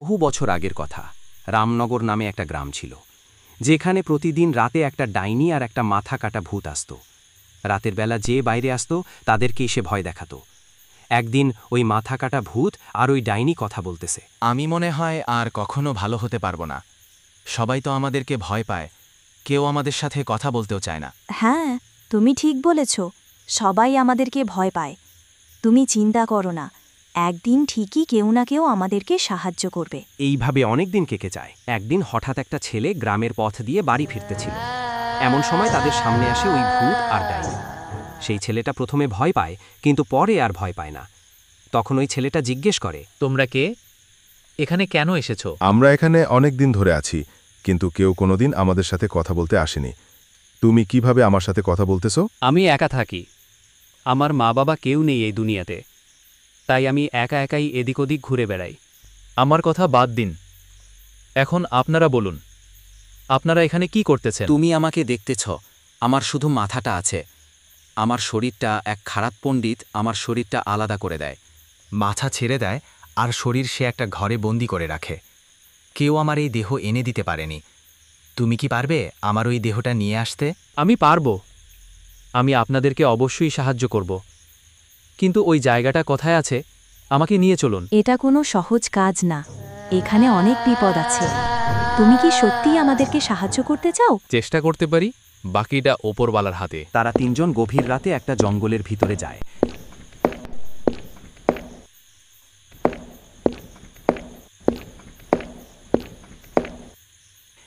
বহু বছর আগের কথা। রামনগর নামে একটা গ্রাম ছিল, যেখানে প্রতিদিন রাতে একটা ডাইনি আর একটা মাথা কাটা ভূত আসত। রাতের বেলা যে বাইরে আসত তাদেরকে এসে ভয় দেখাত। একদিন ওই মাথা কাটা ভূত আর ওই ডাইনি কথা বলতেছে। আমি মনে হয় আর কখনো ভালো হতে পারবো না। সবাই তো আমাদেরকে ভয় পায়, কেউ আমাদের সাথে কথা বলতেও চায় না। হ্যাঁ, তুমি ঠিক বলেছ, সবাই আমাদেরকে ভয় পায়। তুমি চিন্তা করো না, একদিন ঠিকই কেউ না কেউ আমাদেরকে সাহায্য করবে। এইভাবে অনেক দিন কেটে যায়। একদিন হঠাৎ একটা ছেলে গ্রামের পথ দিয়ে বাড়ি ফিরতেছিল। এমন সময় তাদের সামনে আসে ওই ভূত আর ডাইনি। সেই ছেলেটা প্রথমে ভয় পায়, কিন্তু পরে আর ভয় পায় না। তখন ওই ছেলেটা জিজ্ঞেস করে, তোমরা কে? এখানে কেন এসেছো? আমরা এখানে অনেক দিন ধরে আছি, কিন্তু কেউ কোনোদিন আমাদের সাথে কথা বলতে আসেনি। তুমি কিভাবে আমার সাথে কথা বলতেছো? আমি একা থাকি, আমার মা বাবা কেউ নেই এই দুনিয়াতে, তাই আমি একা একাই এদিক ওদিক ঘুরে বেড়াই। আমার কথা বাদ দিন, এখন আপনারা বলুন, আপনারা এখানে কি করতেছেন? তুমি আমাকে দেখতেছ, আমার শুধু মাথাটা আছে। আমার শরীরটা এক খারাপ পণ্ডিত আমার শরীরটা আলাদা করে দেয়, মাথা ছেড়ে দেয়, আর শরীর সে একটা ঘরে বন্দি করে রাখে। কেউ আমার এই দেহ এনে দিতে পারেনি। তুমি কি পারবে আমার ওই দেহটা নিয়ে আসতে? আমি পারবো, আমি আপনাদেরকে অবশ্যই সাহায্য করব, কিন্তু ওই জায়গাটা কোথায় আছে আমাকে নিয়ে চলুন। এটা কোনো সহজ কাজ না, এখানে অনেক বিপদ আছে। তুমি কি সত্যিই আমাদেরকে সাহায্য করতে চাও? চেষ্টা করতে পারি, বাকিটা ওপরওয়ালার হাতে। তারা তিনজন গভীর রাতে একটা জঙ্গলের ভিতরে যায়।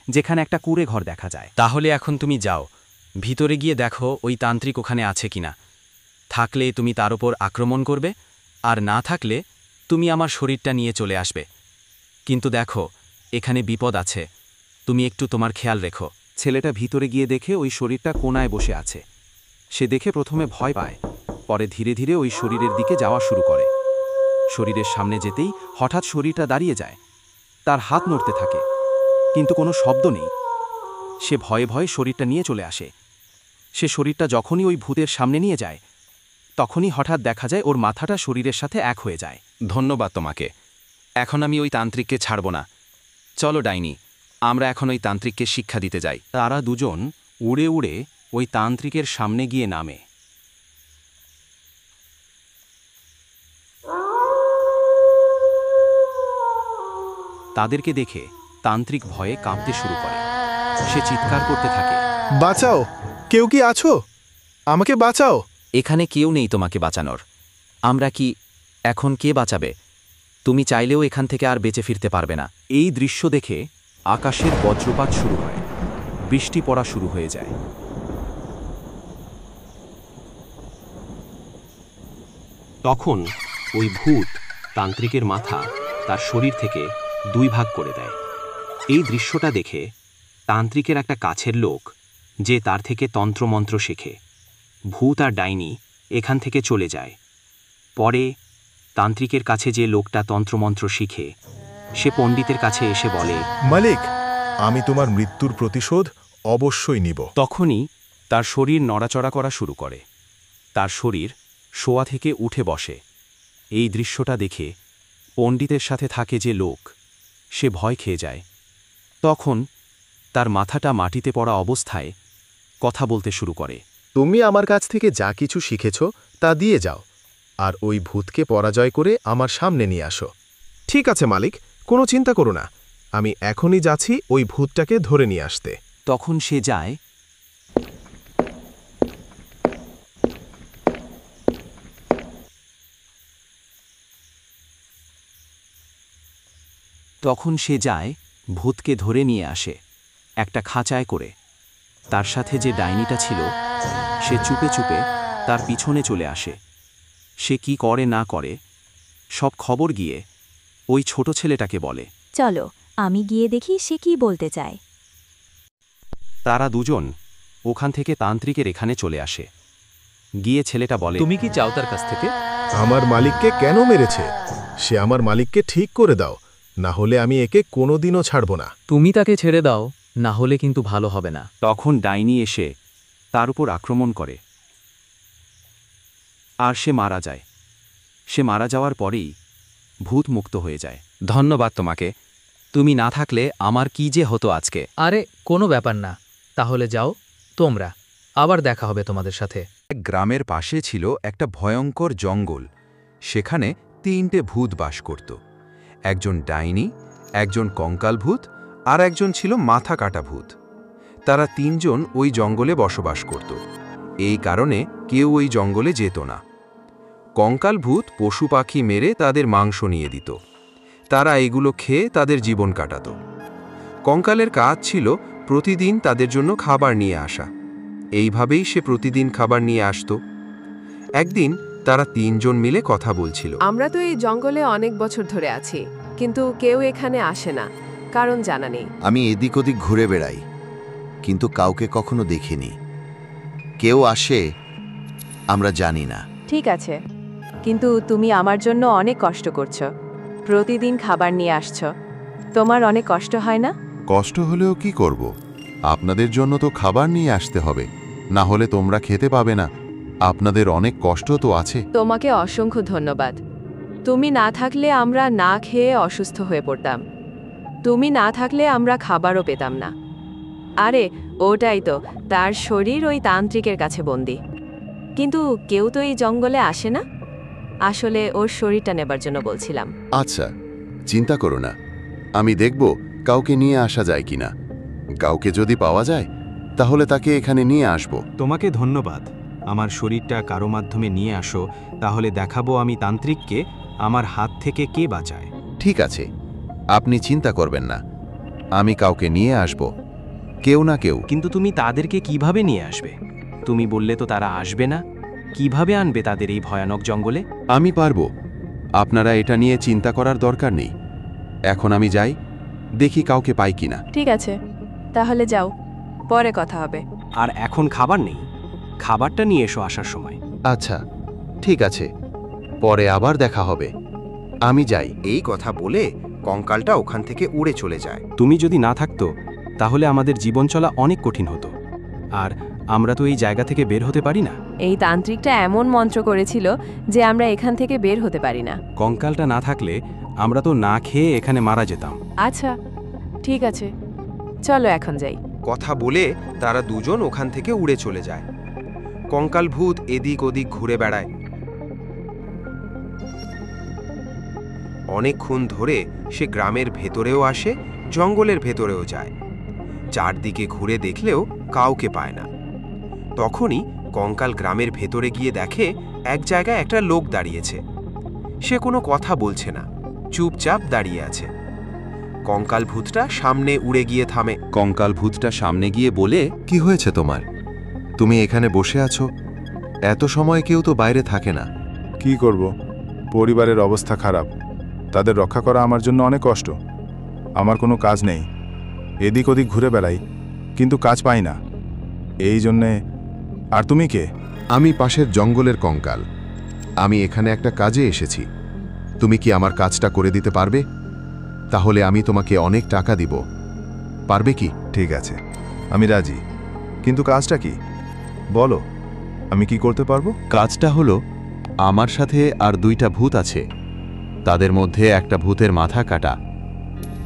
যেখানে একটা কুঁড়ে ঘর দেখা যায়। তাহলে এখন তুমি যাও, ভিতরে গিয়ে দেখো ওই তান্ত্রিক ওখানে আছে কিনা। থাকলে তুমি তার ওপর আক্রমণ করবে, আর না থাকলে তুমি আমার শরীরটা নিয়ে চলে আসবে। কিন্তু দেখো, এখানে বিপদ আছে, তুমি একটু তোমার খেয়াল রেখো। ছেলেটা ভিতরে গিয়ে দেখে ওই শরীরটা কোণায় বসে আছে। সে দেখে প্রথমে ভয় পায়, পরে ধীরে ধীরে ওই শরীরের দিকে যাওয়া শুরু করে। শরীরের সামনে যেতেই হঠাৎ শরীরটা দাঁড়িয়ে যায়। তার হাত নড়তে থাকে, কিন্তু কোনো শব্দ নেই। সে ভয়ে ভয়ে শরীরটা নিয়ে চলে আসে। সে শরীরটা যখনই ওই ভূতের সামনে নিয়ে যায়, তখনই হঠাৎ দেখা যায় ওর মাথাটা শরীরের সাথে এক হয়ে যায়। ধন্যবাদ তোমাকে, এখন আমি ওই তান্ত্রিককে ছাড়ব না। চলো ডাইনি, আমরা এখন ওই তান্ত্রিককে শিক্ষা দিতে যাই। তারা দুজন উড়ে উড়ে ওই তান্ত্রিকের সামনে গিয়ে নামে। তাদেরকে দেখে তান্ত্রিক ভয়ে কাঁপতে শুরু করে। সে চিৎকার করতে থাকে, বাঁচাও, কেউ কি আছো? আমাকে বাঁচাও। এখানে কেউ নেই তোমাকে বাঁচানোর। আমরা কি এখন কে বাঁচাবে? তুমি চাইলেও এখান থেকে আর বেঁচে ফিরতে পারবে না। এই দৃশ্য দেখে আকাশের বজ্রপাত শুরু হয়, বৃষ্টি পড়া শুরু হয়ে যায়। তখন ওই ভূত তান্ত্রিকের মাথা তার শরীর থেকে দুই ভাগ করে দেয়। এই দৃশ্যটা দেখে তান্ত্রিকের একটা কাছের লোক, যে তার থেকে তন্ত্রমন্ত্র শেখে, ভূত আর ডাইনি এখান থেকে চলে যায়। পরে তান্ত্রিকের কাছে যে লোকটা তন্ত্রমন্ত্র শিখে, সে পণ্ডিতের কাছে এসে বলে, মালিক, আমি তোমার মৃত্যুর প্রতিশোধ অবশ্যই নিব। তখনই তার শরীর নড়াচড়া করা শুরু করে। তার শরীর শোয়া থেকে উঠে বসে। এই দৃশ্যটা দেখে পণ্ডিতের সাথে থাকে যে লোক, সে ভয় খেয়ে যায়। তখন তার মাথাটা মাটিতে পড়া অবস্থায় কথা বলতে শুরু করে। তুমি আমার কাছ থেকে যা কিছু শিখেছ তা দিয়ে যাও, আর ওই ভূতকে পরাজয় করে আমার সামনে নিয়ে আসো। ঠিক আছে মালিক, কোনো চিন্তা করো না, আমি এখনই যাচ্ছি ওই ভূতটাকে ধরে নিয়ে আসতে। তখন সে যায়। ভূতকে ধরে নিয়ে আসে একটা খাঁচায় করে। তার সাথে যে ডাইনিটা ছিল, সে চুপে চুপে তার পিছনে চলে আসে। সে কি করে না করে সব খবর গিয়ে ওই ছোট ছেলেটাকে বলে। চলো, আমি গিয়ে দেখি সে কি বলতে চায়। তারা দুজন ওখান থেকে তান্ত্রিকের এখানে চলে আসে। গিয়ে ছেলেটা বলে, তুমি কি চাও তার কাছ থেকে? আমার মালিককে কেন মেরেছে? সে আমার মালিককে ঠিক করে দাও, না হলে আমি একে কোনোদিনও ছাড়ব না। তুমি তাকে ছেড়ে দাও, না হলে কিন্তু ভালো হবে না। তখন ডাইনি এসে তার উপর আক্রমণ করে, আর সে মারা যায়। সে মারা যাওয়ার পরেই ভূত মুক্ত হয়ে যায়। ধন্যবাদ তোমাকে, তুমি না থাকলে আমার কি যে হতো আজকে। আরে কোনো ব্যাপার না, তাহলে যাও তোমরা, আবার দেখা হবে তোমাদের সাথে। এক গ্রামের পাশে ছিল একটা ভয়ঙ্কর জঙ্গল। সেখানে 3টে ভূত বাস করত। একজন ডাইনি, একজন কঙ্কাল ভূত, আর একজন ছিল মাথা কাটা ভূত। তারা 3জন ওই জঙ্গলে বসবাস করত। এই কারণে কেউ ওই জঙ্গলে যেত না। কঙ্কাল ভূত পশু পাখি মেরে তাদের মাংস নিয়ে দিত। তারা এগুলো খেয়ে তাদের জীবন কাটাত। কঙ্কালের কাজ ছিল প্রতিদিন তাদের জন্য খাবার নিয়ে আসা। এইভাবেই সে প্রতিদিন খাবার নিয়ে আসত। একদিন তারা 3জন মিলে কথা বলছিল। আমরা তো এই জঙ্গলে অনেক বছর ধরে আছি, কিন্তু কেউ এখানে আসে না, কারণ জানা নেই। আমি এদিক ওদিক ঘুরে বেড়াই, কিন্তু কাউকে কখনো দেখিনি। কেউ আসে আমরা জানি না। ঠিক আছে, কিন্তু তুমি আমার জন্য অনেক কষ্ট করছো, প্রতিদিন খাবার নিয়ে আসছো। তোমার অনেক কষ্ট হয় না? কষ্ট হলেও কি করব? আপনাদের জন্য তো খাবার নিয়ে আসতে হবে, না হলে তোমরা খেতে পাবে না। আপনাদের অনেক কষ্ট তো আছে। তোমাকে অসংখ্য ধন্যবাদ। তুমি না থাকলে আমরা না খেয়ে অসুস্থ হয়ে পড়তাম। তুমি না থাকলে আমরা খাবারও পেতাম না। আরে ওটাই তো, তার শরীর ওই তান্ত্রিকের কাছে বন্দি। কিন্তু কেউ তো এই জঙ্গলে আসে না। আসলে ওর শরীরটা নেবার জন্য বলছিলাম। আচ্ছা, চিন্তা করো না, আমি দেখব কাউকে নিয়ে আসা যায় কিনা। কাউকে যদি পাওয়া যায় তাহলে তাকে এখানে নিয়ে আসব। তোমাকে ধন্যবাদ। আমার শরীরটা কারো মাধ্যমে নিয়ে আসো, তাহলে দেখাবো আমি তান্ত্রিককে আমার হাত থেকে কে বাঁচায়। ঠিক আছে, আপনি চিন্তা করবেন না, আমি কাউকে নিয়ে আসব, কেউ না কেউ। কিন্তু তুমি তাদেরকে কিভাবে নিয়ে আসবে? তুমি বললে তো তারা আসবে না। কিভাবে আনবে তাদের এই ভয়ানক জঙ্গলে? আমি পারব, আপনারা এটা নিয়ে চিন্তা করার দরকার নেই। এখন আমি যাই, দেখি কাউকে পাই কিনা। ঠিক আছে, তাহলে যাও, পরে কথা হবে। আর এখন খাবার নেই, খাবারটা নিয়ে এসো আসার সময়। আচ্ছা, ঠিক আছে, পরে আবার দেখা হবে। আমি যাই। এই কথা বলে কঙ্কালটা ওখান থেকে উড়ে চলে যায়। তুমি যদি না থাকতো তাহলে আমাদের জীবন চলা অনেক কঠিন হতো, আর আমরা তো এই জায়গা থেকে বের হতে পারি না। এই তান্ত্রিকটা এমন মন্ত্র করেছিল যে আমরা এখান থেকে বের হতে পারি না। কঙ্কালটা না থাকলে আমরা তো না খেয়ে এখানে মারা যেতাম। আচ্ছা, ঠিক আছে, চলো এখন যাই। কথা বলে তারা 2জন ওখান থেকে উড়ে চলে যায়। কঙ্কাল ভূত এদিক ওদিক ঘুরে বেড়ায়। অনেকক্ষণ ধরে সে গ্রামের ভেতরেও আসে, জঙ্গলের ভেতরেও যায়। চারদিকে ঘুরে দেখলেও কাউকে পায় না। তখনই কঙ্কাল গ্রামের ভেতরে গিয়ে দেখে এক জায়গায় একটা লোক দাঁড়িয়েছে। সে কোনো কথা বলছে না, চুপচাপ দাঁড়িয়ে আছে। কঙ্কাল ভূতটা সামনে উড়ে গিয়ে থামে। কঙ্কাল ভূতটা সামনে গিয়ে বলে, কি হয়েছে তোমার? তুমি এখানে বসে আছো? এত সময় কেউ তো বাইরে থাকে না। কি করব, পরিবারের অবস্থা খারাপ, তাদের রক্ষা করা আমার জন্য অনেক কষ্ট। আমার কোনো কাজ নেই, এদিক ওদিক ঘুরে বেড়াই, কিন্তু কাজ পাই না, এই জন্যে। আর তুমি কে? আমি পাশের জঙ্গলের কঙ্কাল। আমি এখানে একটা কাজে এসেছি। তুমি কি আমার কাজটা করে দিতে পারবে? তাহলে আমি তোমাকে অনেক টাকা দিব। পারবে কি? ঠিক আছে, আমি রাজি, কিন্তু কাজটা কি বলো, আমি কি করতে পারবো? কাজটা হলো, আমার সাথে আর 2টা ভূত আছে, তাদের মধ্যে একটা ভূতের মাথা কাটা।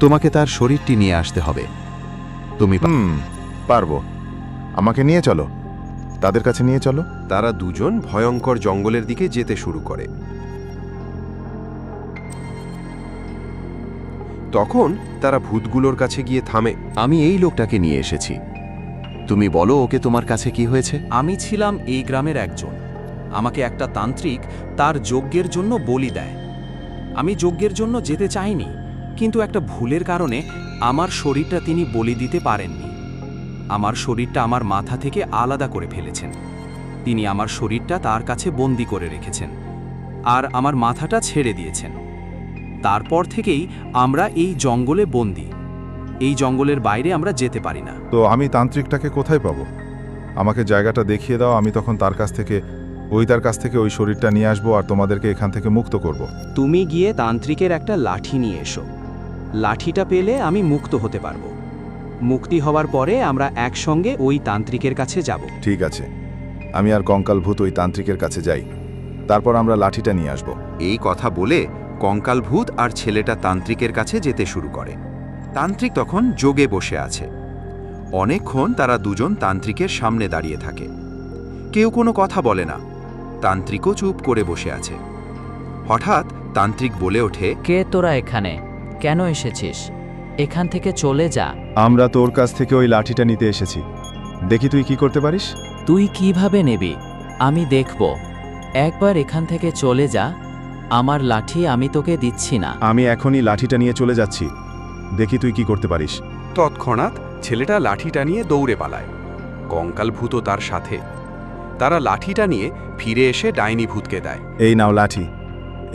তোমাকে তার শরীরটি নিয়ে আসতে হবে। তুমি পারবো, আমাকে নিয়ে চলো, তাদের কাছে নিয়ে চলো। তারা 2জন ভয়ঙ্কর জঙ্গলের দিকে যেতে শুরু করে। তখন তারা ভূতগুলোর কাছে গিয়ে থামে। আমি এই লোকটাকে নিয়ে এসেছি, তুমি বলো ওকে তোমার কাছে কি হয়েছে। আমি ছিলাম এই গ্রামের একজন। আমাকে একটা তান্ত্রিক তার যজ্ঞের জন্য বলি দেয়। আমি যজ্ঞের জন্য যেতে চাইনি, কিন্তু একটা ভুলের কারণে আমার শরীরটা তিনি বলি দিতে পারেননি। আমার শরীরটা আমার মাথা থেকে আলাদা করে ফেলেছেন। তিনি আমার শরীরটা তার কাছে বন্দি করে রেখেছেন, আর আমার মাথাটা ছেড়ে দিয়েছেন। তারপর থেকেই আমরা এই জঙ্গলে বন্দি। এই জঙ্গলের বাইরে আমরা যেতে পারি না। তো আমি তান্ত্রিকটাকে কোথায় পাবো? আমাকে জায়গাটা দেখিয়ে দাও, আমি তখন তার কাছ থেকে ওই শরীরটা নিয়ে আসবো আর তোমাদেরকে এখান থেকে মুক্ত করব। তুমি গিয়ে তান্ত্রিকের একটা লাঠি নিয়ে এসো। লাঠিটা পেলে আমি মুক্ত হতে পারবো। মুক্তি হওয়ার পরে আমরা একসঙ্গে ওই তান্ত্রিকের কাছে যাব। ঠিক আছে, আমি আর কঙ্কাল ভূত ওই তান্ত্রিকের কাছে যাই, তারপর আমরা লাঠিটা নিয়ে আসব। এই কথা বলে কঙ্কাল ভূত আর ছেলেটা তান্ত্রিকের কাছে যেতে শুরু করে। তান্ত্রিক তখন যোগে বসে আছে। অনেকক্ষণ তারা দুজন তান্ত্রিকের সামনে দাঁড়িয়ে থাকে। কেউ কোনো কথা বলে না, তান্ত্রিকও চুপ করে বসে আছে। হঠাৎ তান্ত্রিক বলে ওঠে, কে তোরা এখানে? কেন এসেছিস? এখান থেকে চলে যা। আমরা তোর কাছ থেকে ওই লাঠিটা নিতে এসেছি, দেখি তুই কি করতে পারিস। তুই কিভাবে নেবি? আমি দেখব। একবার এখান থেকে চলে যা। আমার লাঠি আমি তোকে দিচ্ছি না। আমি এখনই লাঠিটা নিয়ে চলে যাচ্ছি, দেখি তুই কি করতে পারিস। তৎক্ষণাৎ ছেলেটা লাঠিটা নিয়ে দৌড়ে পালায়। কঙ্কাল ভূতও তার সাথে। তারা লাঠিটা নিয়ে ফিরে এসে ডাইনি ভূতকে দেয়। এই নাও লাঠি,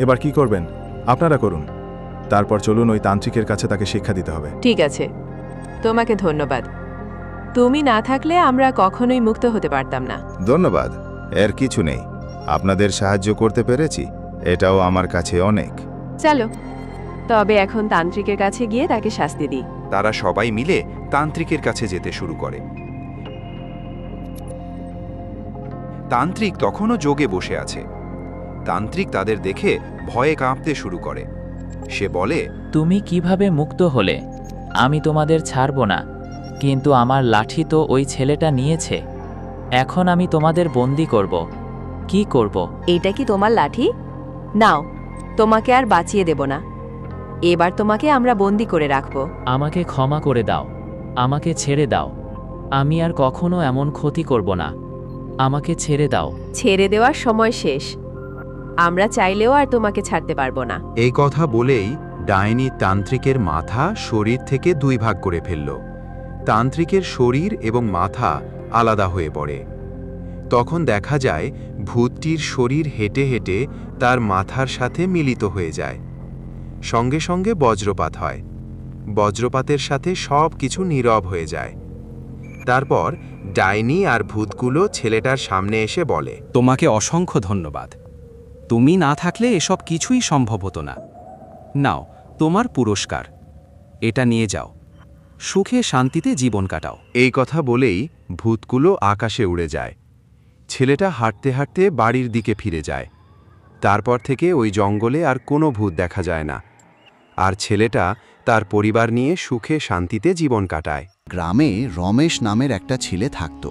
এবার কি করবেন আপনারা করুন, তারপর চলুন ওই তান্ত্রিকের কাছে তাকে শিক্ষা দিতে হবে। ঠিক আছে, তোমাকে ধন্যবাদ। তুমি না থাকলে আমরা কখনোই মুক্ত হতে পারতাম না। ধন্যবাদ, এর কিছু নেই। আপনাদের সাহায্য করতে পেরেছি, এটাও আমার কাছে অনেক। চলো তবে এখন তান্ত্রিকের কাছে গিয়ে তাকে শাস্তি দিই। তারা সবাই মিলে তান্ত্রিকের কাছে যেতে শুরু করে। তান্ত্রিক তখনও যোগে বসে আছে। তান্ত্রিক তাদের দেখে ভয়ে কাঁপতে শুরু করে। সে বলে, তুমি কিভাবে মুক্ত হলে? আমি তোমাদের ছাড়ব না, কিন্তু আমার লাঠি তো ওই ছেলেটা নিয়েছে। এখন আমি তোমাদের বন্দি করব। কি করব? এটা কি তোমার লাঠি? নাও, তোমাকে আর বাঁচিয়ে দেব না। এবার তোমাকে আমরা বন্দি করে রাখব। আমাকে ক্ষমা করে দাও, আমাকে ছেড়ে দাও। আমি আর কখনো এমন ক্ষতি করব না। আমাকে ছেড়ে দাও। ছেড়ে দেওয়ার সময় শেষ। আমরা চাইলেও আর তোমাকে ছাড়তে পারবো না। এই কথা বলেই ডাইনি তান্ত্রিকের মাথা শরীর থেকে দুই ভাগ করে ফেলল। তান্ত্রিকের শরীর এবং মাথা আলাদা হয়ে পড়ে। তখন দেখা যায় ভূতটির শরীর হেঁটে হেঁটে তার মাথার সাথে মিলিত হয়ে যায়। সঙ্গে সঙ্গে বজ্রপাত হয়। বজ্রপাতের সাথে সব কিছু নীরব হয়ে যায়। তারপর ডাইনি আর ভূতগুলো ছেলেটার সামনে এসে বলে, তোমাকে অসংখ্য ধন্যবাদ। তুমি না থাকলে এসব কিছুই সম্ভব হতো না। নাও তোমার পুরস্কার, এটা নিয়ে যাও, সুখে শান্তিতে জীবন কাটাও। এই কথা বলেই ভূতগুলো আকাশে উড়ে যায়। ছেলেটা হাঁটতে হাঁটতে বাড়ির দিকে ফিরে যায়। তারপর থেকে ওই জঙ্গলে আর কোনো ভূত দেখা যায় না। আর ছেলেটা তার পরিবার নিয়ে সুখে শান্তিতে জীবন কাটায়। গ্রামে রমেশ নামের একটা ছেলে থাকত।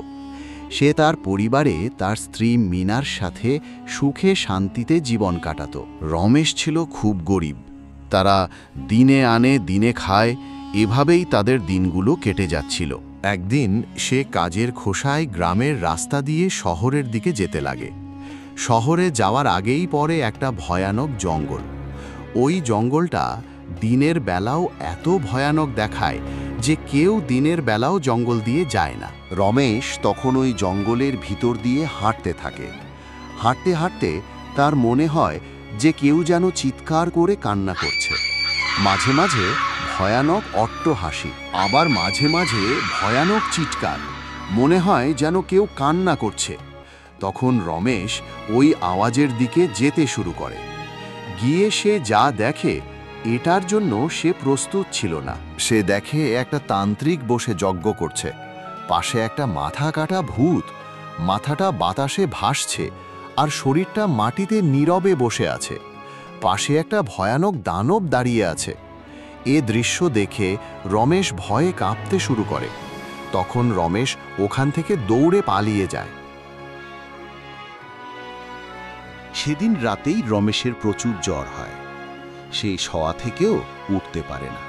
সে তার পরিবারে তার স্ত্রী মিনার সাথে সুখে শান্তিতে জীবন কাটাত। রমেশ ছিল খুব গরিব। তারা দিনে আনে দিনে খায়, এভাবেই তাদের দিনগুলো কেটে যাচ্ছিল। একদিন সে কাজের খোসায় গ্রামের রাস্তা দিয়ে শহরের দিকে যেতে লাগে। শহরে যাওয়ার আগেই পড়ে একটা ভয়ানক জঙ্গল। ওই জঙ্গলটা দিনের বেলাও এত ভয়ানক দেখায় যে কেউ দিনের বেলাও জঙ্গল দিয়ে যায় না। রমেশ তখন ওই জঙ্গলের ভিতর দিয়ে হাঁটতে থাকে। হাঁটতে হাঁটতে তার মনে হয় যে কেউ যেন চিৎকার করে কান্না করছে। মাঝে মাঝে ভয়ানক অট্টহাসি, আবার মাঝে মাঝে ভয়ানক চিৎকার। মনে হয় যেন কেউ কান্না করছে। তখন রমেশ ওই আওয়াজের দিকে যেতে শুরু করে। গিয়ে সে যা দেখে এটার জন্য সে প্রস্তুত ছিল না। সে দেখে একটা তান্ত্রিক বসে যজ্ঞ করছে। পাশে একটা মাথা কাটা ভূত, মাথাটা বাতাসে ভাসছে আর শরীরটা মাটিতে নীরবে বসে আছে। পাশে একটা ভয়ানক দানব দাঁড়িয়ে আছে। এ দৃশ্য দেখে রমেশ ভয়ে কাঁপতে শুরু করে। তখন রমেশ ওখান থেকে দৌড়ে পালিয়ে যায়। সেদিন রাতেই রমেশের প্রচুর জ্বর হয়। সে শোয়া থেকেও উঠতে পারে না।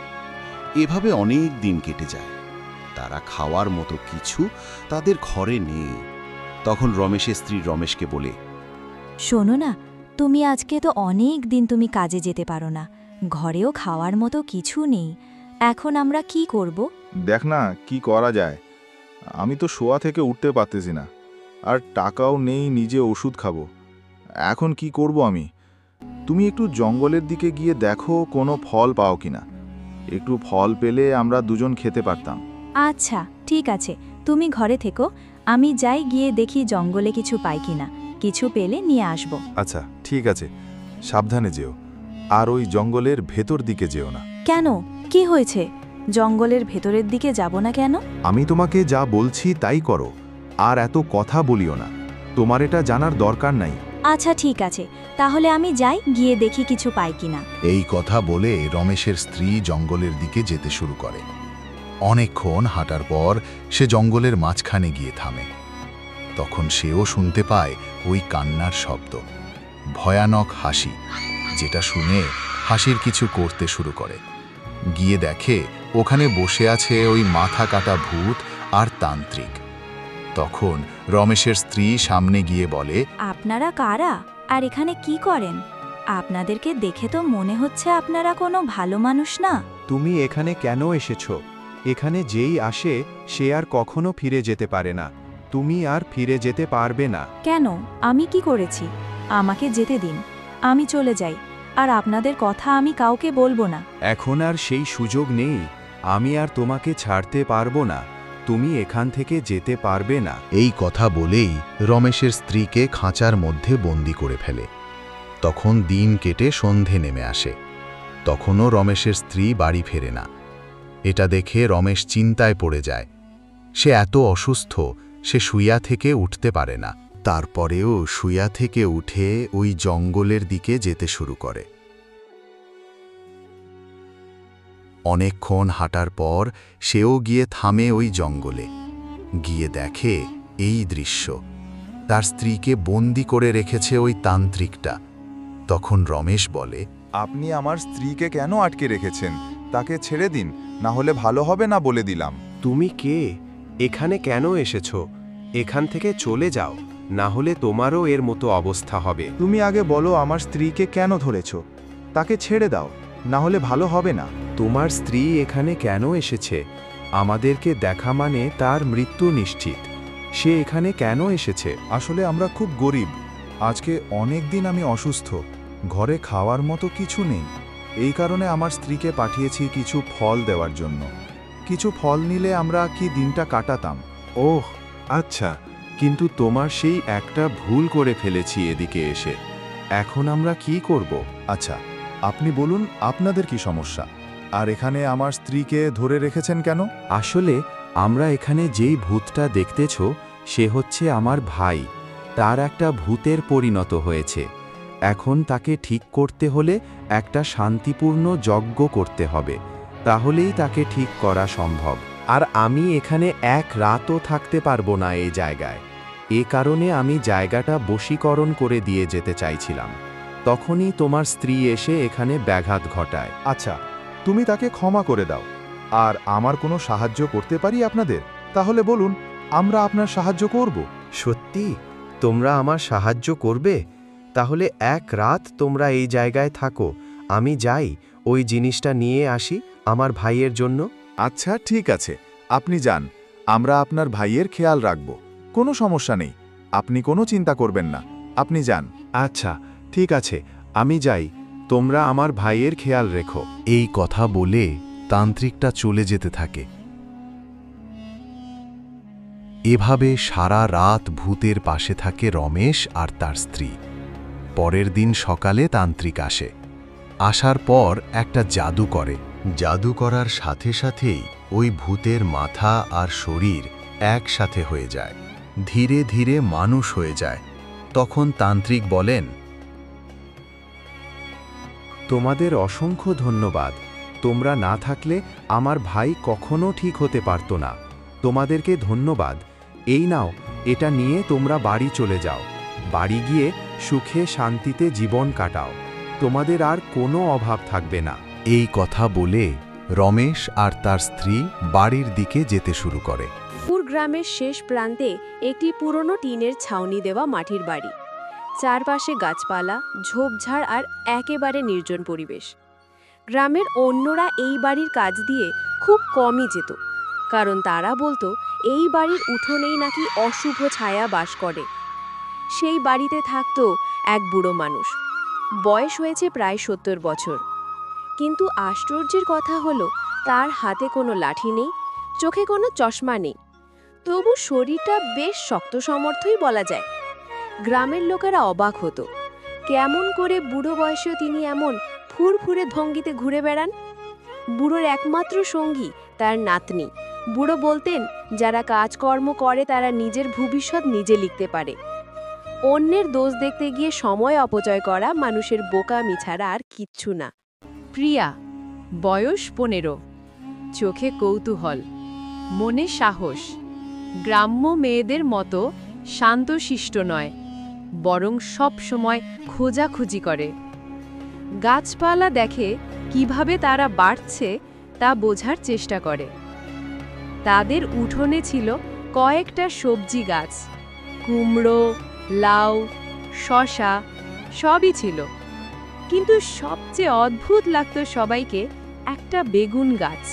এভাবে অনেক দিন কেটে যায়। তারা খাওয়ার মতো কিছু তাদের ঘরে নেই। তখন রমেশের স্ত্রী রমেশকে বলে, শোনো না, তুমি আজকে তো অনেক দিন তুমি কাজে যেতে পারো না, ঘরেও খাওয়ার মতো কিছু নেই। এখন আমরা কি করব? দেখ না কি করা যায়। আমি তো শোয়া থেকে উঠতে পারতেছি না, আর টাকাও নেই নিজে ওষুধ খাবো। এখন কি করব আমি? তুমি একটু জঙ্গলের দিকে গিয়ে দেখো কোনো ফল পাও কিনা। একটু ফল পেলে আমরা দুজন খেতে পারতাম। আচ্ছা ঠিক আছে, তুমি ঘরে থেকো, আমি যাই গিয়ে দেখি জঙ্গলে কিছু পাই কিনা। কিছু পেলে নিয়ে আসব। আচ্ছা ঠিক আছে, সাবধানে যেও, আর ওই জঙ্গলের ভেতর দিকে যেও না। কেন, কি হয়েছে? জঙ্গলের ভেতরের দিকে যাব না কেন? আমি তোমাকে যা বলছি তাই করো, আর এত কথা বলিও না। তোমার এটা জানার দরকার নাই। আচ্ছা ঠিক আছে, তাহলে আমি যাই, গিয়ে দেখি কিছু পাই কিনা। এই কথা বলে রমেশের স্ত্রী জঙ্গলের দিকে যেতে শুরু করে। অনেকক্ষণ হাঁটার পর সে জঙ্গলের মাঝখানে গিয়ে থামে। তখন সেও শুনতে পায় ওই কান্নার শব্দ, ভয়ানক হাসি, যেটা শুনে হাসির কিছু করতে শুরু করে। গিয়ে দেখে ওখানে বসে আছে ওই মাথা কাটা ভূত আর তান্ত্রিক। তখন রমেশের স্ত্রী সামনে গিয়ে বলে, আপনারা কারা আর এখানে কি করেন? আপনাদেরকে দেখে তো মনে হচ্ছে আপনারা কোনো ভালো মানুষ না। তুমি এখানে কেন এসেছো? এখানে যেই আসে সে আর কখনো ফিরে যেতে পারে না। তুমি আর ফিরে যেতে পারবে না। কেন? আমি কি করেছি? আমাকে যেতে দিন, আমি চলে যাই, আর আপনাদের কথা আমি কাউকে বলবো না। এখন আর সেই সুযোগ নেই। আমি আর তোমাকে ছাড়তে পারবো না। তুমি এখান থেকে যেতে পারবে না। এই কথা বলেই রমেশের স্ত্রীকে খাঁচার মধ্যে বন্দি করে ফেলে। তখন দিন কেটে সন্ধে নেমে আসে। তখনও রমেশের স্ত্রী বাড়ি ফেরে না। এটা দেখে রমেশ চিন্তায় পড়ে যায়। সে এত অসুস্থ, সে শুইয়া থেকে উঠতে পারে না। তারপরেও শুইয়া থেকে উঠে ওই জঙ্গলের দিকে যেতে শুরু করে। অনেকক্ষণ হাঁটার পর সেও গিয়ে থামে ওই জঙ্গলে। গিয়ে দেখে এই দৃশ্য, তার স্ত্রীকে বন্দি করে রেখেছে ওই তান্ত্রিকটা। তখন রমেশ বলে, আপনি আমার স্ত্রীকে কেন আটকে রেখেছেন? তাকে ছেড়ে দিন, না হলে ভালো হবে না বলে দিলাম। তুমি কে? এখানে কেন এসেছো? এখান থেকে চলে যাও, না হলে তোমারও এর মতো অবস্থা হবে। তুমি আগে বলো আমার স্ত্রীকে কেন ধরেছ? তাকে ছেড়ে দাও, না হলে ভালো হবে না। তোমার স্ত্রী এখানে কেন এসেছে? আমাদেরকে দেখা মানে তার মৃত্যু নিশ্চিত। সে এখানে কেন এসেছে? আসলে আমরা খুব গরিব। আজকে অনেক দিন আমি অসুস্থ, ঘরে খাওয়ার মতো কিছু নেই। এই কারণে আমার স্ত্রীকে পাঠিয়েছি কিছু ফল দেওয়ার জন্য। কিছু ফল নিলে আমরা কি দিনটা কাটাতাম। ওহ আচ্ছা, কিন্তু তোমার সেই একটা ভুল করে ফেলেছি এদিকে এসে। এখন আমরা কি করব? আচ্ছা, আপনি বলুন আপনাদের কি সমস্যা, আর এখানে আমার স্ত্রীকে ধরে রেখেছেন কেন? আসলে আমরা এখানে যেই ভূতটা দেখতেছ সে হচ্ছে আমার ভাই। তার একটা ভূতের পরিণত হয়েছে। এখন তাকে ঠিক করতে হলে একটা শান্তিপূর্ণ যজ্ঞ করতে হবে, তাহলেই তাকে ঠিক করা সম্ভব। আর আমি এখানে এক রাতও থাকতে পারবো না এই জায়গায়। এ কারণে আমি জায়গাটা বশীকরণ করে দিয়ে যেতে চাইছিলাম। তখনই তোমার স্ত্রী এসে এখানে ব্যাঘাত ঘটায়। আচ্ছা, তুমি তাকে ক্ষমা করে দাও। আর আমার কোনো সাহায্য করতে পারি আপনাদের? তাহলে বলুন, আমরা আপনার সাহায্য করব। সত্যি তোমরা আমার সাহায্য করবে? তাহলে এক রাত তোমরা এই জায়গায় থাকো, আমি যাই ওই জিনিসটা নিয়ে আসি আমার ভাইয়ের জন্য। আচ্ছা ঠিক আছে, আপনি যান, আমরা আপনার ভাইয়ের খেয়াল রাখব। কোনো সমস্যা নেই, আপনি কোনো চিন্তা করবেন না, আপনি যান। আচ্ছা ঠিক আছে, আমি যাই, তোমরা আমার ভাইয়ের খেয়াল রেখো। এই কথা বলে তান্ত্রিকটা চলে যেতে থাকে। এভাবে সারা রাত ভূতের পাশে থাকে রমেশ আর তার স্ত্রী। পরের দিন সকালে তান্ত্রিক আসে। আসার পর একটা জাদু করে। জাদু করার সাথে সাথেই ওই ভূতের মাথা আর শরীর একসাথে হয়ে যায়, ধীরে ধীরে মানুষ হয়ে যায়। তখন তান্ত্রিক বলেন, তোমাদের অসংখ্য ধন্যবাদ। তোমরা না থাকলে আমার ভাই কখনো ঠিক হতে পারত না। তোমাদেরকে ধন্যবাদ। এই নাও, এটা নিয়ে তোমরা বাড়ি চলে যাও। বাড়ি গিয়ে সুখে শান্তিতে জীবন কাটাও। তোমাদের আর কোনো অভাব থাকবে না। এই কথা বলে রমেশ আর তার স্ত্রী বাড়ির দিকে যেতে শুরু করে। পুর গ্রামের শেষ প্রান্তে একটি পুরনো টিনের ছাউনি দেওয়া মাটির বাড়ি। চারপাশে গাছপালা, ঝোপঝাড় আর একেবারে নির্জন পরিবেশ। গ্রামের অন্যরা এই বাড়ির কাজ দিয়ে খুব কমই যেত, কারণ তারা বলতো এই বাড়ির উঠোনেই নাকি অশুভ ছায়া বাস করে। সেই বাড়িতে থাকতো এক বুড়ো মানুষ, বয়স হয়েছে প্রায় 70 বছর। কিন্তু আশ্চর্যের কথা হলো, তার হাতে কোনো লাঠি নেই, চোখে কোনো চশমা নেই, তবু শরীরটা বেশ শক্ত সমর্থই বলা যায়। গ্রামের লোকেরা অবাক হতো, কেমন করে বুড়ো বয়সেও তিনি এমন ফুরফুরে ভঙ্গিতে ঘুরে বেড়ান। বুড়োর একমাত্র সঙ্গী তার নাতনি। বুড়ো বলতেন, যারা কাজকর্ম করে তারা নিজের ভবিষ্যৎ নিজে লিখতে পারে। অন্যের দোষ দেখতে গিয়ে সময় অপচয় করা মানুষের বোকামি ছাড়া আর কিচ্ছু না। প্রিয়া, বয়স 15, চোখে কৌতূহল, মনে সাহস, গ্রাম্য মেয়েদের মতো শান্তশিষ্ট নয়, বরং সব সময় খোঁজাখুঁজি করে। গাছপালা দেখে কিভাবে তারা বাড়ছে তা বোঝার চেষ্টা করে। তাদের উঠোনে ছিল কয়েকটা সবজি গাছ, কুমড়ো, লাউ, শসা সবই ছিল, কিন্তু সবচেয়ে অদ্ভুত লাগতো সবাইকে একটা বেগুন গাছ।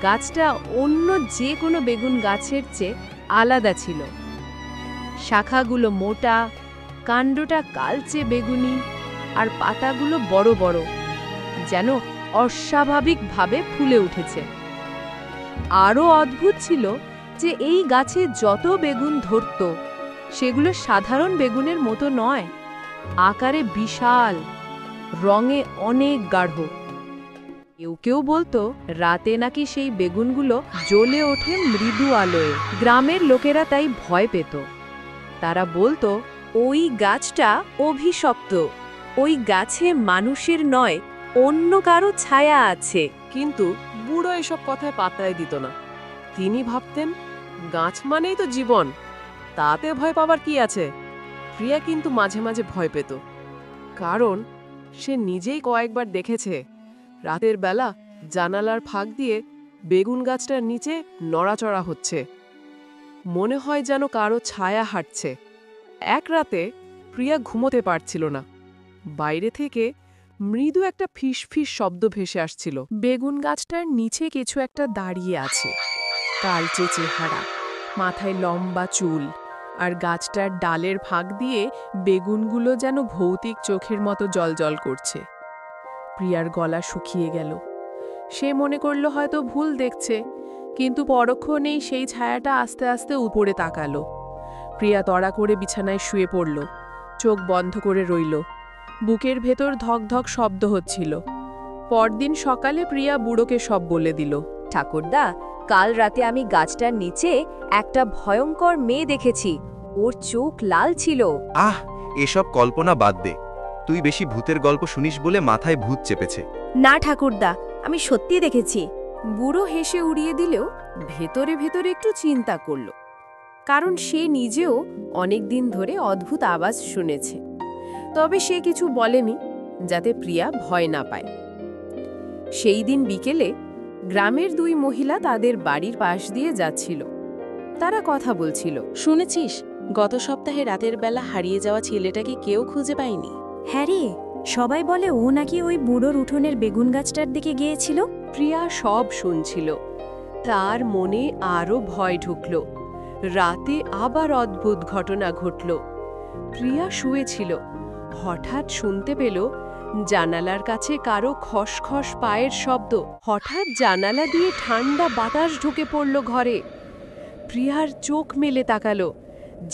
গাছটা অন্য যে কোনো বেগুন গাছের চেয়ে আলাদা ছিল। শাখাগুলো মোটা, কাণ্ডটা কালচে বেগুনি, আর পাতাগুলো বড় বড়, যেন অস্বাভাবিকভাবে ফুলে উঠেছে। আরও অদ্ভুত ছিল যে এই গাছে যত বেগুন ধরত সেগুলো সাধারণ বেগুনের মতো নয়, আকারে বিশাল, রঙে অনেক গাঢ়। কেউ কেউ বলতো রাতে নাকি সেই বেগুনগুলো জ্বলে ওঠে মৃদু আলোয়। গ্রামের লোকেরা তাই ভয় পেত। তারা বলতো ওই গাছটা অভিশপ্ত, ওই গাছে মানুষের নয় অন্য কারো ছায়া আছে। কিন্তু বুড়ো এসব কথায় পাত্তাই দিত না। তিনি ভাবতেন গাছ মানেই তো জীবন, তাতে ভয় পাবার কি আছে। প্রিয়া কিন্তু মাঝে মাঝে ভয় পেত, কারণ সে নিজেই কয়েকবার দেখেছে রাতের বেলা জানালার ফাঁক দিয়ে বেগুন গাছটার নিচে নড়াচড়া হচ্ছে, মনে হয় যেন কারো ছায়া হাঁটছে। এক রাতে প্রিয়া ঘুমোতে পারছিল না। বাইরে থেকে মৃদু একটা ফিসফিস শব্দ ভেসে আসছিল। বেগুন গাছটার নিচে কিছু একটা দাঁড়িয়ে আছে, কালচে চেহারা, মাথায় লম্বা চুল, আর গাছটার ডালের ফাঁক দিয়ে বেগুনগুলো যেন ভৌতিক চোখের মতো জ্বলজ্বল করছে। প্রিয়ার গলা শুকিয়ে গেল। সে মনে করল হয়তো ভুল দেখছে, কিন্তু পরক্ষণেই সেই ছায়াটা আস্তে আস্তে উপরে তাকালো। প্রিয়া তড়া করে বিছানায় শুয়ে পড়ল, চোখ বন্ধ করে রইল। বুকের ভেতর ধকধক শব্দ হচ্ছিল। পরদিন সকালে প্রিয়া বুড়োকে সব বলে দিল। ঠাকুরদা, কাল রাতে আমি গাছটার নিচে একটা ভয়ঙ্কর মেয়ে দেখেছি। ওর চোখ লাল ছিল। আহ, এসব কল্পনা বাদ দে। তুই বেশি ভূতের গল্প শুনিস বলে মাথায় ভূত চেপেছে। না ঠাকুরদা, আমি সত্যি দেখেছি। বুড়ো হেসে উড়িয়ে দিলেও ভেতরে ভেতরে একটু চিন্তা করল, কারণ সে নিজেও অনেক দিন ধরে অদ্ভুত আওয়াজ শুনেছে। তবে সে কিছু বলেনি, যাতে প্রিয়া ভয় না পায়। সেই দিন বিকেলে গ্রামের দুই মহিলা তাদের বাড়ির পাশ দিয়ে যাচ্ছিল। তারা কথা বলছিল। শুনেছিস, গত সপ্তাহে রাতের বেলা হারিয়ে যাওয়া ছেলেটাকে কেউ খুঁজে পায়নি? হ্যাঁ রে, সবাই বলে ও নাকি ওই বুড়োর উঠোনের বেগুন গাছটার দিকে গিয়েছিল। প্রিয়া সব শুনছিল। তার মনে আরো ভয় ঢুকল। রাতে আবার অদ্ভুত ঘটনা ঘটল। প্রিয়া শুয়েছিল, হঠাৎ শুনতে পেল জানালার কাছে কারো খসখস পায়ের শব্দ। হঠাৎ জানালা দিয়ে ঠান্ডা বাতাস ঢুকে পড়ল ঘরে। প্রিয়ার চোখ মেলে তাকালো।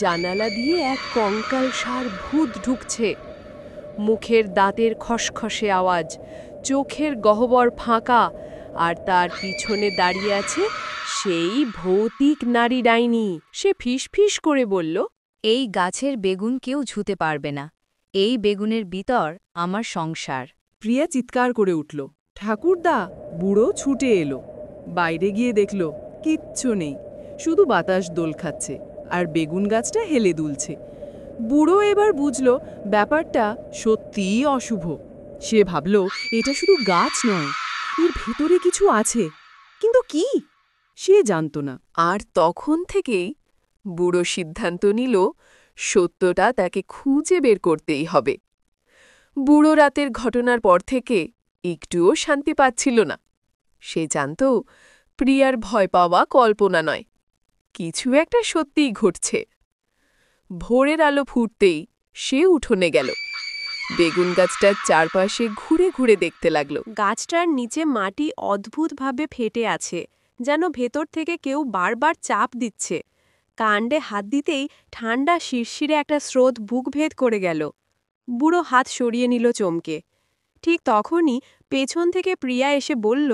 জানালা দিয়ে এক কঙ্কালসার ভূত ঢুকছে। মুখের দাঁতের খসখসে আওয়াজ, চোখের গহ্বর ফাঁকা, আর তার পিছনে দাঁড়িয়ে আছে সেই ভৌতিক নারী ডাইনি। সে ফিসফিস করে বলল, এই গাছের বেগুন কেউ ঝুতে পারবে না। এই বেগুনের ভিতর আমার সংসার। প্রিয়া চিৎকার করে উঠল। ঠাকুরদা! বুড়ো ছুটে এলো। বাইরে গিয়ে দেখল কিচ্ছু নেই, শুধু বাতাস দোল খাচ্ছে আর বেগুন গাছটা হেলে দুলছে। বুড়ো এবার বুঝল ব্যাপারটা সত্যিই অশুভ। সে ভাবল এটা শুধু গাছ নয়, এর ভেতরে কিছু আছে, কিন্তু কি সে জানত না। আর তখন থেকেই বুড়ো সিদ্ধান্ত নিল সত্যটা তাকে খুঁজে বের করতেই হবে। বুড়ো রাতের ঘটনার পর থেকে একটুও শান্তি পাচ্ছিল না। সে জানত প্রিয়ার ভয় পাওয়া কল্পনা নয়, কিছু একটা সত্যিই ঘটছে। ভোরের আলো ফুটতেই সে উঠোনে গেল। বেগুন গাছটার চারপাশে ঘুরে ঘুরে দেখতে লাগলো। গাছটার নিচে মাটি অদ্ভুতভাবে ফেটে আছে, যেন ভেতর থেকে কেউ বারবার চাপ দিচ্ছে। কাণ্ডে হাত দিতেই ঠান্ডা শিরশিরে একটা স্রোত বুকভেদ করে গেল। বুড়ো হাত সরিয়ে নিল চমকে। ঠিক তখনই পেছন থেকে প্রিয়া এসে বলল,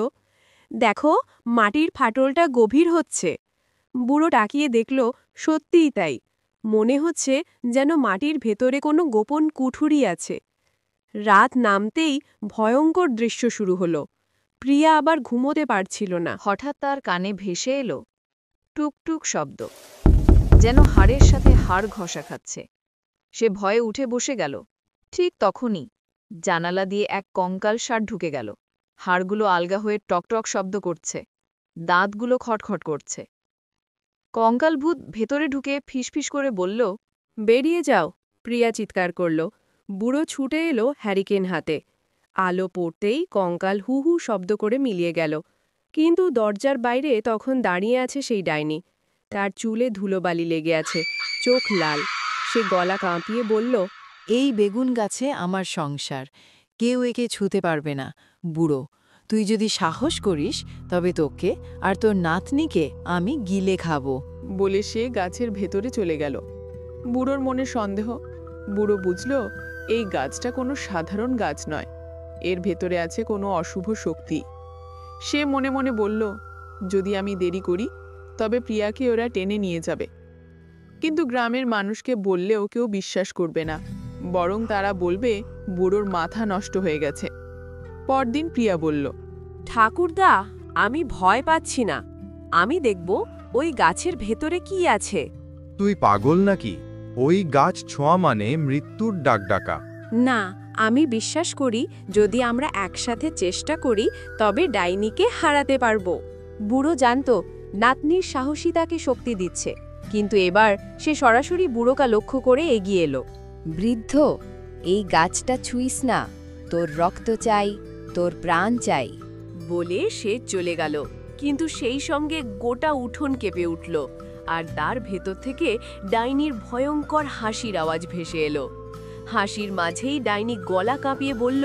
দেখো, মাটির ফাটলটা গভীর হচ্ছে। বুড়ো তাকিয়ে দেখল সত্যিই তাই, মনে হচ্ছে যেন মাটির ভেতরে কোনো গোপন কুঠুরি আছে। রাত নামতেই ভয়ঙ্কর দৃশ্য শুরু হলো। প্রিয়া আবার ঘুমোতে পারছিল না। হঠাৎ তার কানে ভেসে এলো টুকটুক শব্দ, যেন হাড়ের সাথে হাড় ঘষা খাচ্ছে। সে ভয়ে উঠে বসে গেল। ঠিক তখনই জানালা দিয়ে এক কঙ্কালসার ঢুকে গেল। হাড়গুলো আলগা হয়ে টকটক শব্দ করছে, দাঁতগুলো খটখট করছে। কঙ্কালভূত ভেতরে ঢুকে ফিসফিস করে বলল, বেরিয়ে যাও, প্রিয়া চিৎকার করল। বুড়ো ছুটে এলো হ্যারিকেন হাতে। আলো পড়তেই কঙ্কাল হু হু শব্দ করে মিলিয়ে গেল। কিন্তু দরজার বাইরে তখন দাঁড়িয়ে আছে সেই ডাইনি। তার চুলে ধুলোবালি লেগে আছে, চোখ লাল। সে গলা কাঁপিয়ে বলল, এই বেগুন গাছে আমার সংসার, কেউ একে ছুতে পারবে না। বুড়ো, তুই যদি সাহস করিস তবে তোকে আর তোর নাতনিকে আমি গিলে খাবো। বলে সে গাছের ভেতরে চলে গেল। বুড়োর মনে সন্দেহ। বুড়ো বুঝল এই গাছটা কোনো সাধারণ গাছ নয়, এর ভেতরে আছে কোনো অশুভ শক্তি। সে মনে মনে বলল, যদি আমি দেরি করি তবে প্রিয়াকে ওরা টেনে নিয়ে যাবে। কিন্তু গ্রামের মানুষকে বললেও কেউ বিশ্বাস করবে না, বরং তারা বলবে বুড়োর মাথা নষ্ট হয়ে গেছে। পরদিন প্রিয়া বলল, ঠাকুরদা, আমি ভয় পাচ্ছি না। আমি দেখব ওই গাছের ভেতরে কি আছে। তুই পাগল নাকি? ওই গাছ ছোঁয়া মানে মৃত্যুর ডাক ডাকা। না, আমি বিশ্বাস করি যদি আমরা একসাথে চেষ্টা করি তবে ডাইনিকে হারাতে পারবো। বুড়ো জানতো নাতনির সাহসী তাকে শক্তি দিচ্ছে, কিন্তু এবার সে সরাসরি বুড়োকা লক্ষ্য করে এগিয়ে এলো। বৃদ্ধ, এই গাছটা ছুঁইস না, তোর রক্ত চাই, তোর প্রাণ চাই বলে সে চলে গেল। কিন্তু সেই সঙ্গে গোটা উঠোন কেঁপে উঠল, আর তার ভেতর থেকে ডাইনির ভয়ঙ্কর হাসির আওয়াজ ভেসে এলো। হাসির মাঝেই ডাইনি গলা কাঁপিয়ে বলল,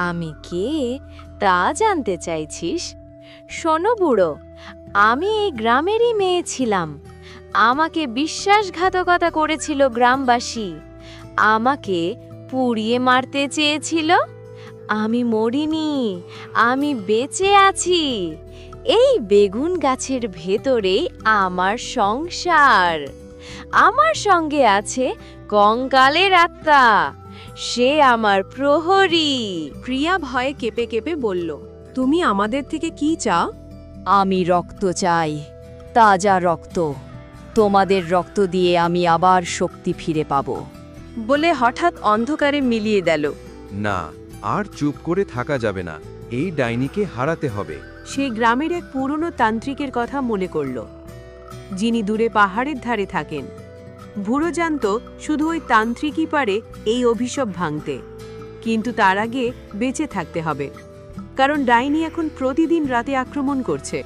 আমি কে তা জানতে চাইছিস? শোনো বুড়ো, আমি এই গ্রামেরই মেয়ে ছিলাম। আমাকে বিশ্বাসঘাতকতা করেছিল গ্রামবাসী, আমাকে পুড়িয়ে মারতে চেয়েছিল। আমি মরিনি, আমি বেঁচে আছি। এই বেগুন গাছের ভেতরেই আমার সংসার। আমার সঙ্গে আছে কঙ্কালের আত্মা, সে আমার প্রহরী। প্রিয়া ভয়ে কেঁপে কেঁপে বলল, তুমি আমাদের থেকে কি চাও? আমি রক্ত চাই, তাজা রক্ত। তোমাদের রক্ত দিয়ে আমি আবার শক্তি ফিরে পাব। বলে হঠাৎ অন্ধকারে মিলিয়ে দিল। না, আর চুপ করে থাকা যাবে না, এই ডাইনিকে হারাতে হবে। সেই গ্রামের এক পুরনো তান্ত্রিকের কথা মনে করল, যিনি দূরে পাহাড়ের ধারে থাকেন। বুড়ো জানত শুধু ওই তান্ত্রিকই পারে এই অভিশাপ ভাঙতে। কিন্তু তার আগে বেঁচে থাকতে হবে, কারণ ডাইনি এখন প্রতিদিন রাতে আক্রমণ করছে।